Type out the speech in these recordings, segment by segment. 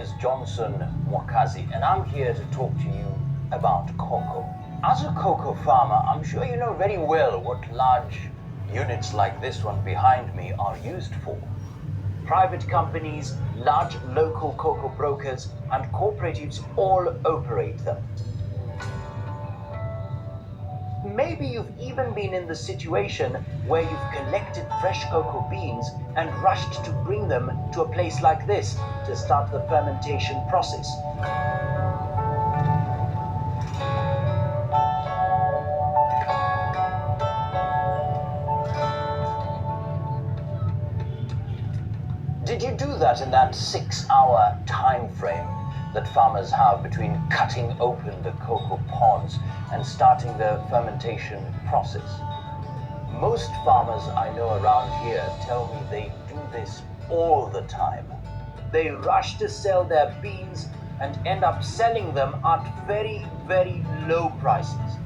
is Johnson Mwakazi, and I'm here to talk to you about cocoa. As a cocoa farmer, I'm sure you know very well what large units like this one behind me are used for. Private companies, large local cocoa brokers, and cooperatives all operate them. Maybe you've even been in the situation where you've collected fresh cocoa beans and rushed to bring them to a place like this to start the fermentation process. Did you do that in that 6-hour time frame that farmers have between cutting open the cocoa pods and starting the fermentation process? Most farmers I know around here tell me they do this all the time. They rush to sell their beans and end up selling them at very, very low prices.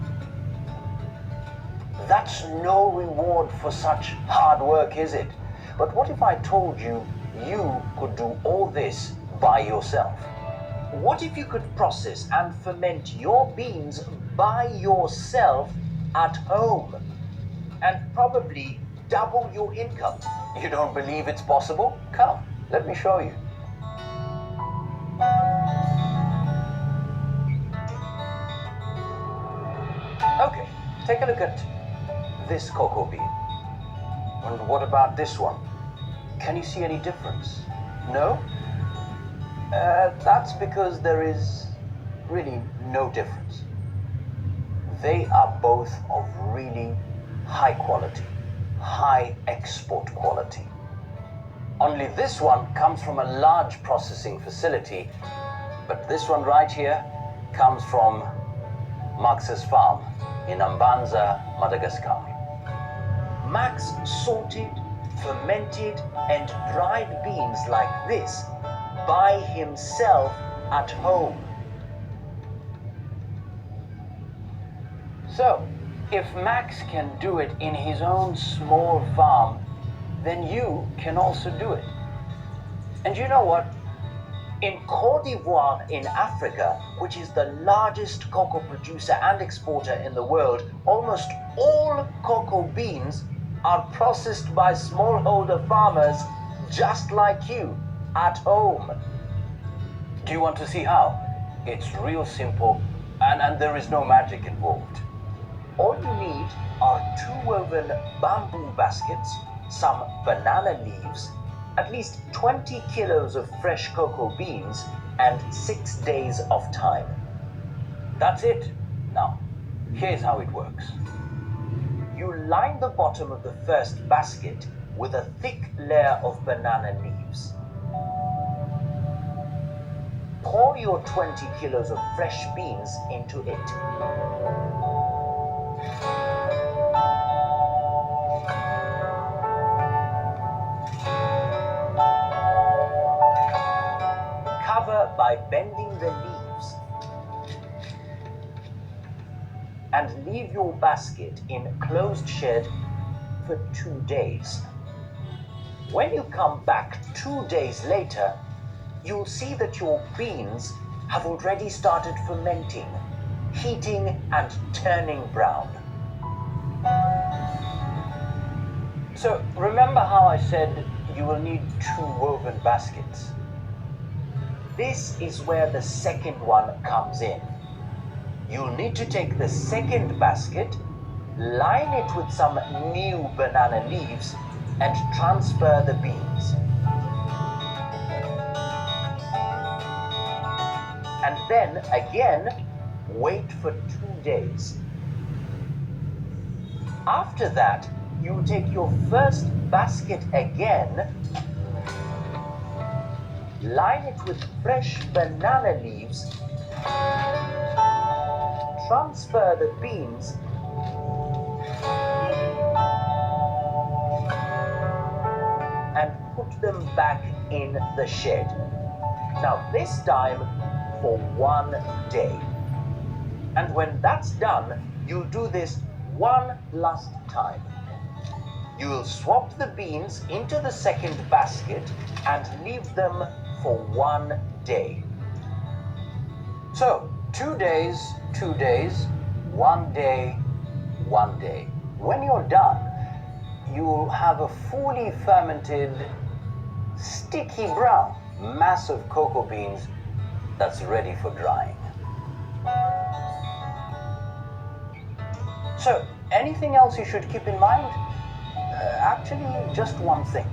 That's no reward for such hard work, is it? But what if I told you you could do all this by yourself? What if you could process and ferment your beans by yourself at home and probably double your income? You don't believe it's possible? Come, let me show you. Okay, take a look at this cocoa bean. And what about this one? Can you see any difference? No? That's because there is really no difference. They are both of really high quality, high export quality. Only this one comes from a large processing facility, but this one right here comes from Max's farm in Ambanza, Madagascar. Max sorted, fermented, and dried beans like this by himself at home. So, if Max can do it in his own small farm, then you can also do it. And you know what? In Côte d'Ivoire in Africa, which is the largest cocoa producer and exporter in the world, almost all cocoa beans are processed by smallholder farmers just like you at home. Do you want to see how? It's real simple and there is no magic involved. All you need are 2 woven bamboo baskets, some banana leaves, at least 20 kilos of fresh cocoa beans, and 6 days of time. That's it. Now, here's how it works. You line the bottom of the first basket with a thick layer of banana leaves. Pour your 20 kilos of fresh beans into it. Cover by bending the leaves. And leave your basket in a closed shed for 2 days. When you come back 2 days later, you'll see that your beans have already started fermenting, heating and turning brown. So remember how I said you will need 2 woven baskets? This is where the second one comes in. You'll need to take the second basket, line it with some new banana leaves, and transfer the beans. And then again, wait for 2 days. After that, you take your first basket again, line it with fresh banana leaves, transfer the beans, and put them back in the shed. Now this time for 1 day. And when that's done, you'll do this one last time. You'll swap the beans into the second basket and leave them for 1 day. So 2 days, 2 days, 1 day, 1 day. When you're done, you'll have a fully fermented, sticky brown mass of cocoa beans that's ready for drying. So, anything else you should keep in mind? Actually, just one thing.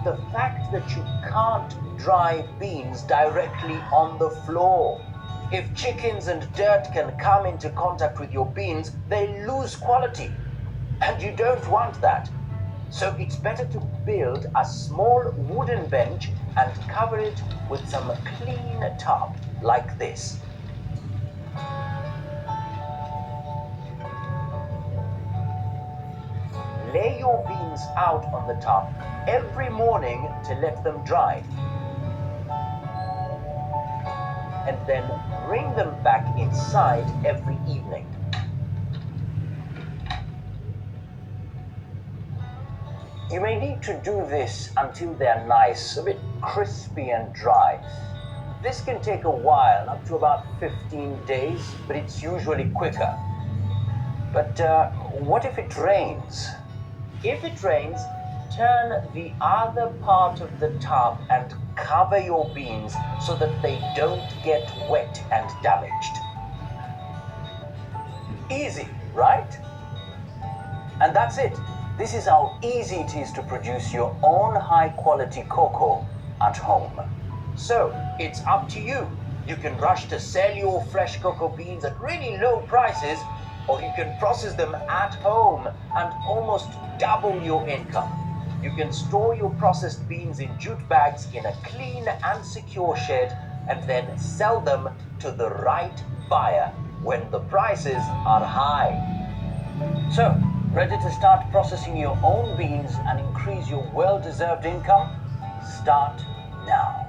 The fact that you can't dry beans directly on the floor. If chickens and dirt can come into contact with your beans, they lose quality. And you don't want that. So it's better to build a small wooden bench and cover it with some clean tarp, like this. Lay your beans out on the tarp every morning to let them dry. And then bring them back inside every evening. You may need to do this until they're nice, a bit crispy and dry. This can take a while, up to about 15 days, but it's usually quicker. But what if it rains? If it rains, turn the other part of the tarp and cover your beans so that they don't get wet and damaged. Easy, right? And that's it. This is how easy it is to produce your own high-quality cocoa at home. So, it's up to you. You can rush to sell your fresh cocoa beans at really low prices, or you can process them at home and almost double your income. You can store your processed beans in jute bags in a clean and secure shed and then sell them to the right buyer when the prices are high. So, ready to start processing your own beans and increase your well-deserved income? Start now.